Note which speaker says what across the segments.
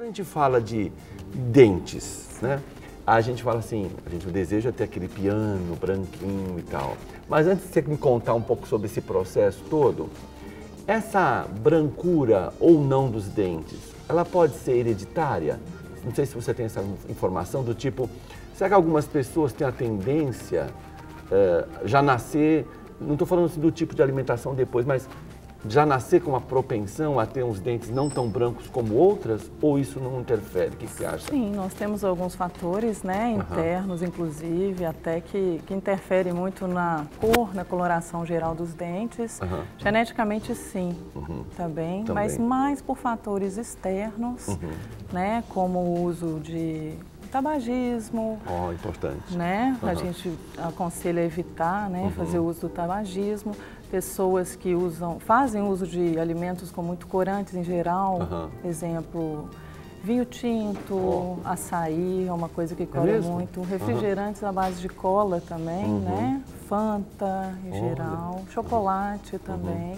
Speaker 1: gente fala de dentes, né? A gente fala assim, a gente deseja ter aquele piano branquinho e tal. Mas antes de você me contar um pouco sobre esse processo todo, essa brancura ou não dos dentes, ela pode ser hereditária? Não sei se você tem essa informação do tipo, será que algumas pessoas têm a tendência já nascer, não estou falando assim do tipo de alimentação depois, mas já nascer com uma propensão a ter uns dentes não tão brancos como outras, ou isso não interfere? O que você acha?
Speaker 2: Sim, nós temos alguns fatores, né, internos, inclusive, até que interferem muito na cor, na coloração geral dos dentes. Geneticamente, sim, também, mas mais por fatores externos, né, como o uso de tabagismo.
Speaker 1: Importante.
Speaker 2: Né? A gente aconselha evitar, né, fazer o uso do tabagismo. Pessoas que fazem uso de alimentos com muito corantes em geral, exemplo, vinho tinto, açaí é uma coisa que cora muito, refrigerantes à base de cola também, né? Fanta em geral, chocolate também.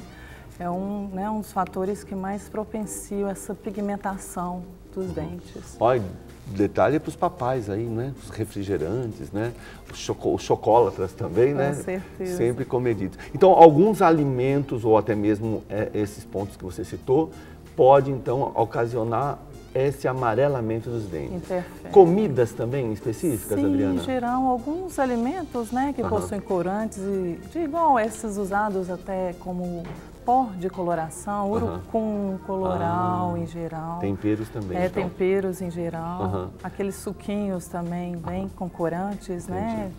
Speaker 2: É um dos fatores que mais propicia essa pigmentação dos dentes.
Speaker 1: Olha, detalhe para os papais aí, né? Os refrigerantes, né? Os chocolatras também, né?
Speaker 2: Com certeza.
Speaker 1: Sempre comedidos. Então, alguns alimentos, ou até mesmo esses pontos que você citou, pode então ocasionar esse amarelamento dos dentes.
Speaker 2: Interfere.
Speaker 1: Comidas também específicas,
Speaker 2: sim,
Speaker 1: Adriana?
Speaker 2: Em geral, alguns alimentos, né, que possuem corantes, igual esses usados até como pó de coloração, urucum, coloral em geral.
Speaker 1: Temperos também. Então.
Speaker 2: Temperos em geral. Aqueles suquinhos também bem com corantes, né,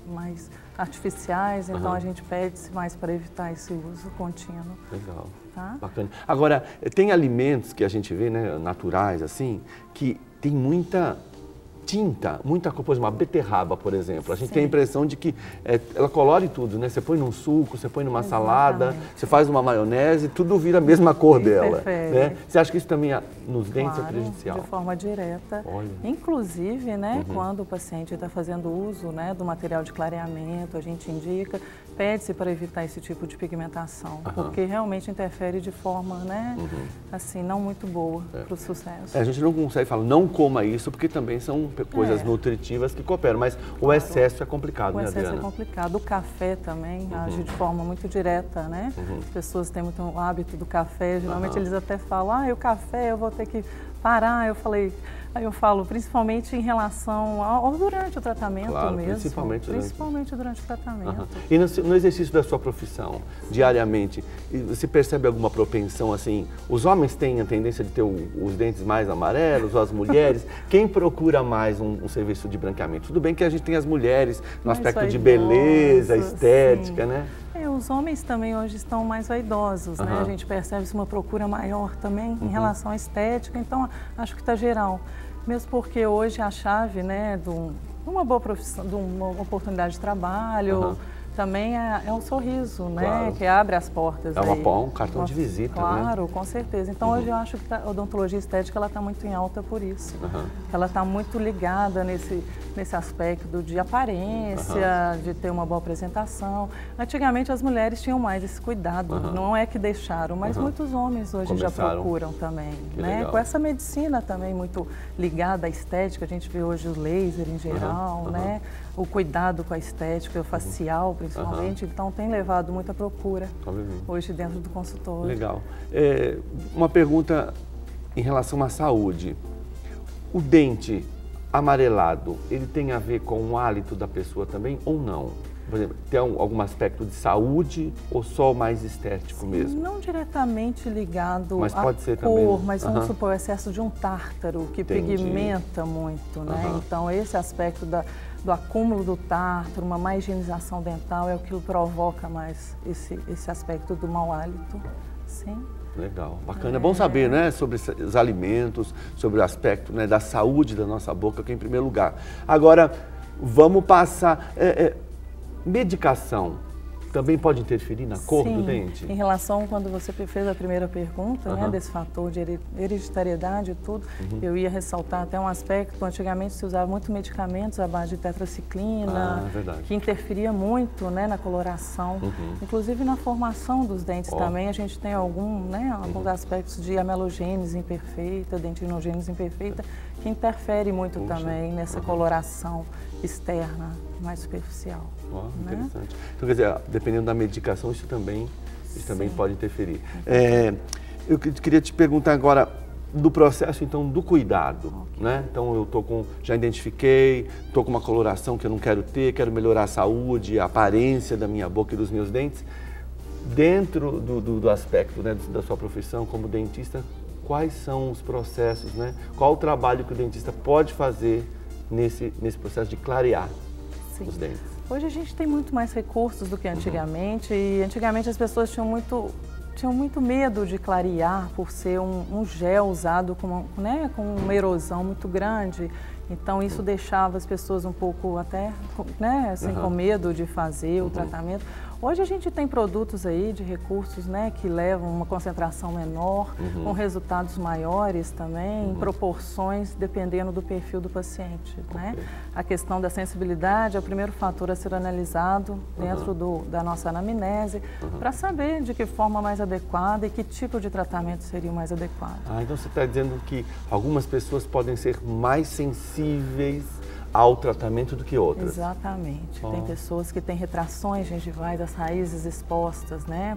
Speaker 2: mais artificiais, então a gente pede mais para evitar esse uso contínuo.
Speaker 1: Legal.
Speaker 2: Tá?
Speaker 1: Bacana. Agora, tem alimentos que a gente vê, né, naturais, assim, que tem muita tinta, muita coisa, por exemplo, uma beterraba, por exemplo. A gente tem a impressão de que ela colore tudo, né? Você põe num suco, você põe numa salada, você faz uma maionese, tudo vira a mesma cor dela. Né? Você acha que isso também nos dentes é prejudicial?
Speaker 2: De forma direta.
Speaker 1: Olha.
Speaker 2: Inclusive, né, quando o paciente está fazendo uso, né, do material de clareamento, a gente indica, pede-se para evitar esse tipo de pigmentação, porque realmente interfere de forma, né, assim, não muito boa para o sucesso.
Speaker 1: A gente não consegue falar, não coma isso, porque também são coisas nutritivas que cooperam, mas o excesso é complicado, né, Adriana?
Speaker 2: O excesso é complicado. O café também age de forma muito direta, né? As pessoas têm muito o hábito do café, geralmente eles até falam, o café eu vou ter que parar. Aí eu falo, principalmente em relação ao durante o tratamento mesmo. Principalmente durante o tratamento.
Speaker 1: E no exercício da sua profissão, diariamente, você percebe alguma propensão assim? Os homens têm a tendência de ter os dentes mais amarelos, ou as mulheres? Quem procura mais um serviço de branqueamento? Tudo bem que a gente tem as mulheres no aspecto de beleza, estética, né?
Speaker 2: Os homens também hoje estão mais vaidosos, né? A gente percebe uma procura maior também em relação à estética, então acho que está geral. Mesmo porque hoje a chave, né, de uma boa profissão, de uma oportunidade de trabalho, também é um sorriso, né, que abre as portas.
Speaker 1: É um cartão de visita,
Speaker 2: claro, com certeza. Então hoje eu acho que a odontologia estética ela está muito em alta por isso. Ela está muito ligada nesse aspecto de aparência, de ter uma boa apresentação. Antigamente as mulheres tinham mais esse cuidado, não é que deixaram, mas muitos homens hoje já procuram também, né? Com essa medicina também muito ligada à estética, a gente vê hoje o laser em geral, né? O cuidado com a estética, o facial principalmente, então tem levado muita procura hoje dentro do consultório.
Speaker 1: Legal. Uma pergunta em relação à saúde. O dente amarelado, ele tem a ver com o hálito da pessoa também ou não? Por exemplo, tem algum aspecto de saúde ou só mais estético mesmo?
Speaker 2: Não diretamente ligado
Speaker 1: mas
Speaker 2: à
Speaker 1: pode ser
Speaker 2: cor,
Speaker 1: também.
Speaker 2: mas vamos supor o excesso de um tártaro que pigmenta muito, né? Então esse aspecto do acúmulo do tártaro, uma má higienização dental é o que provoca mais esse aspecto do mau hálito. Sim.
Speaker 1: Legal, bacana. É bom saber, né, sobre os alimentos, sobre o aspecto, né, da saúde da nossa boca, que é em primeiro lugar. Agora, vamos passar... medicação. também pode interferir na cor do dente?
Speaker 2: Em relação, quando você fez a primeira pergunta, né, desse fator de hereditariedade e tudo, eu ia ressaltar até um aspecto, antigamente se usava muito medicamentos à base de tetraciclina, que interferia muito, né, na coloração, inclusive na formação dos dentes também, a gente tem alguns aspectos de amelogênese imperfeita, dentinogênese imperfeita, que interfere muito também nessa coloração externa, mais superficial.
Speaker 1: Interessante. Então, quer dizer, dependendo da medicação, isso também pode interferir. Eu queria te perguntar agora do processo, então, do cuidado, né? Então, eu já identifiquei, estou com uma coloração que eu não quero ter, quero melhorar a saúde, a aparência da minha boca e dos meus dentes. Dentro do aspecto, né, da sua profissão como dentista, quais são os processos, né? Qual o trabalho que o dentista pode fazer nesse processo de clarear os dentes?
Speaker 2: Hoje a gente tem muito mais recursos do que antigamente, e antigamente as pessoas tinham muito medo de clarear por ser um gel usado com uma erosão muito grande. Então isso deixava as pessoas um pouco até com medo de fazer o tratamento. Hoje a gente tem produtos aí de recursos, né, que levam uma concentração menor, com resultados maiores também, em proporções, dependendo do perfil do paciente, né? A questão da sensibilidade é o primeiro fator a ser analisado dentro da nossa anamnese, para saber de que forma mais adequada e que tipo de tratamento seria o mais adequado.
Speaker 1: Então você está dizendo que algumas pessoas podem ser mais sensíveis ao tratamento do que outras.
Speaker 2: Exatamente. Tem pessoas que têm retrações gengivais das raízes expostas, né,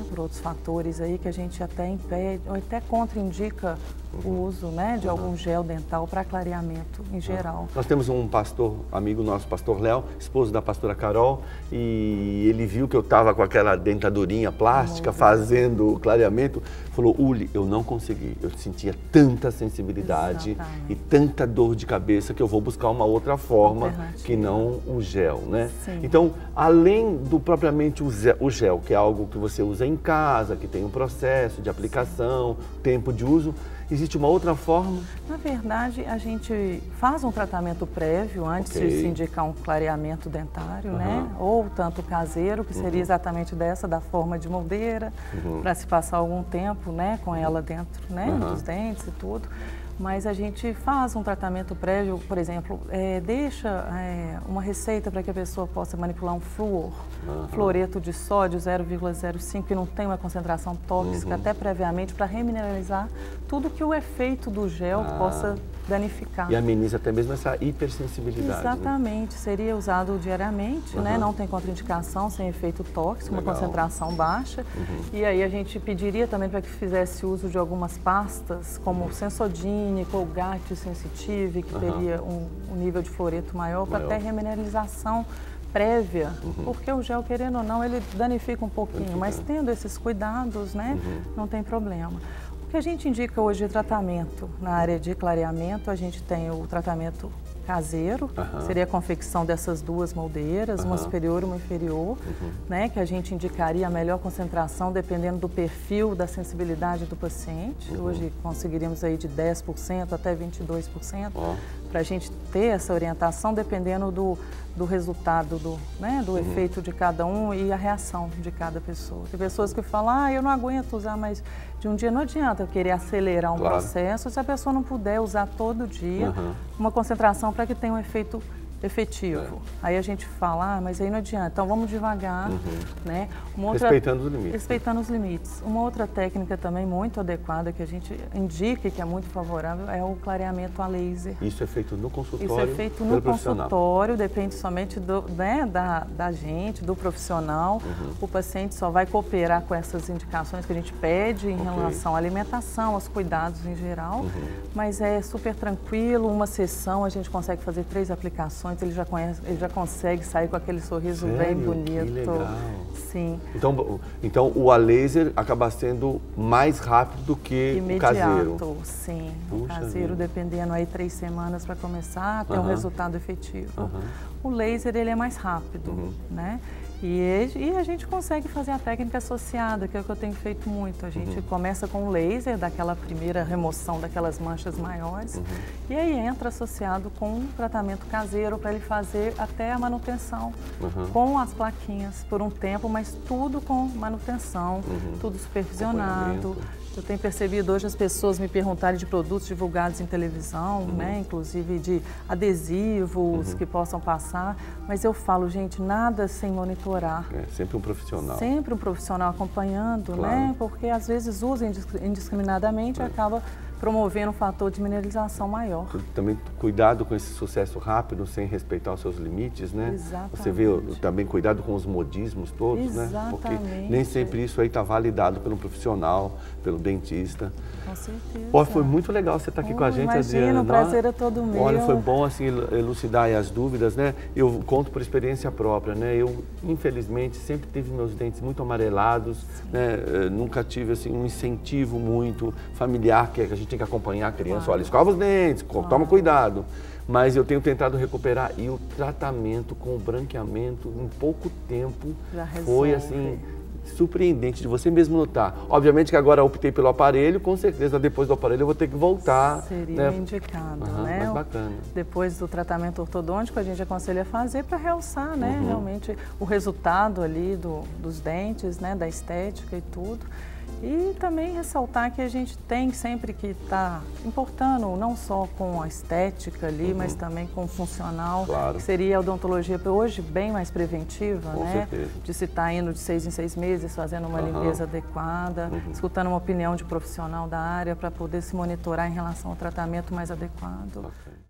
Speaker 2: por outros fatores aí que a gente até impede ou até contraindica o uso, né, de algum gel dental para clareamento em geral.
Speaker 1: Nós temos um pastor, amigo nosso, pastor Léo, esposo da pastora Carol, e ele viu que eu estava com aquela dentadurinha plástica fazendo o clareamento, falou: Uli, eu não consegui, eu sentia tanta sensibilidade e tanta dor de cabeça que eu vou buscar uma outra forma que não o gel, né? Então, além do propriamente o gel, que é algo que você usa em casa, que tem um processo de aplicação, tempo de uso, existe uma outra forma?
Speaker 2: Na verdade, a gente faz um tratamento prévio antes de se indicar um clareamento dentário, né? Ou tanto caseiro, que seria exatamente da forma de moldeira, para se passar algum tempo, né, com ela dentro, né, dos dentes e tudo. Mas a gente faz um tratamento prévio, por exemplo, deixa uma receita para que a pessoa possa manipular um flúor, fluoreto de sódio 0,05, que não tem uma concentração tóxica, até previamente, para remineralizar tudo que o efeito do gel possa danificar.
Speaker 1: E ameniza até mesmo essa hipersensibilidade.
Speaker 2: Exatamente, seria usado diariamente, né? Não tem contraindicação, sem efeito tóxico, uma concentração baixa. E aí a gente pediria também para que fizesse uso de algumas pastas, como Sensodyne, Colgate Sensitive, que teria um nível de fluoreto maior, para até remineralização prévia, porque o gel, querendo ou não, ele danifica um pouquinho, mas tendo esses cuidados, né, não tem problema. O que a gente indica hoje de tratamento na área de clareamento, a gente tem o tratamento caseiro, seria a confecção dessas duas moldeiras, uma superior e uma inferior, né, que a gente indicaria a melhor concentração dependendo do perfil, da sensibilidade do paciente. Hoje conseguiríamos aí de 10% até 22%, para a gente ter essa orientação dependendo do resultado, do efeito de cada um e a reação de cada pessoa. Tem pessoas que falam: eu não aguento usar, mas de um dia não adianta eu querer acelerar um processo se a pessoa não puder usar todo dia uma concentração para que tenha um efeito efetivo. Aí a gente fala: mas aí não adianta, então vamos devagar, né?
Speaker 1: Respeitando os limites.
Speaker 2: Respeitando os limites. Uma outra técnica também muito adequada que a gente indica e que é muito favorável é o clareamento a laser.
Speaker 1: Isso é feito no consultório?
Speaker 2: Isso é feito no consultório, depende somente da gente, do profissional. O paciente só vai cooperar com essas indicações que a gente pede em relação à alimentação, aos cuidados em geral, mas é super tranquilo, uma sessão a gente consegue fazer 3 aplicações, ele já consegue sair com aquele sorriso bem bonito.
Speaker 1: Que legal.
Speaker 2: Sim.
Speaker 1: Então o a laser acaba sendo mais rápido do que
Speaker 2: imediato,
Speaker 1: o caseiro.
Speaker 2: Sim. O caseiro, dependendo aí 3 semanas para começar, ter um resultado efetivo. O laser, ele é mais rápido, né? E a gente consegue fazer a técnica associada, que é o que eu tenho feito muito. A gente começa com o laser, daquela primeira remoção daquelas manchas maiores, e aí entra associado com um tratamento caseiro para ele fazer até a manutenção, com as plaquinhas por um tempo, mas tudo com manutenção, tudo supervisionado. Eu tenho percebido hoje as pessoas me perguntarem de produtos divulgados em televisão, né, inclusive de adesivos que possam passar, mas eu falo, gente, nada sem monitorar.
Speaker 1: É sempre um profissional.
Speaker 2: Sempre um profissional acompanhando, né, porque às vezes usa indiscriminadamente e acaba promovendo um fator de mineralização maior.
Speaker 1: Também cuidado com esse sucesso rápido, sem respeitar os seus limites, né?
Speaker 2: Exatamente.
Speaker 1: Você vê também cuidado com os modismos todos, né? Porque nem sempre isso aí está validado pelo profissional, pelo dentista.
Speaker 2: Com certeza.
Speaker 1: Pô, foi muito legal você estar aqui com a gente, Adriana.
Speaker 2: Imagina, o prazer é todo meu.
Speaker 1: Olha, foi bom assim elucidar aí as dúvidas, né? Eu conto por experiência própria, né? Eu, infelizmente, sempre tive meus dentes muito amarelados, né? Nunca tive assim um incentivo muito familiar, que a gente tem que acompanhar a criança. Olha, escova os dentes, toma cuidado. Mas eu tenho tentado recuperar e o tratamento com o branqueamento em pouco tempo foi assim surpreendente de você mesmo notar. Obviamente que agora eu optei pelo aparelho, com certeza depois do aparelho eu vou ter que voltar.
Speaker 2: Seria indicado, né?
Speaker 1: Mas bacana.
Speaker 2: Depois do tratamento ortodôntico a gente aconselha fazer para realçar, né? Realmente o resultado ali dos dentes, né? Da estética e tudo. E também ressaltar que a gente tem sempre que estar importando não só com a estética ali, mas também com o funcional, que seria a odontologia hoje bem mais preventiva, né?
Speaker 1: Certeza.
Speaker 2: De se estar indo de 6 em 6 meses, fazendo uma limpeza adequada, escutando uma opinião de profissional da área para poder se monitorar em relação ao tratamento mais adequado.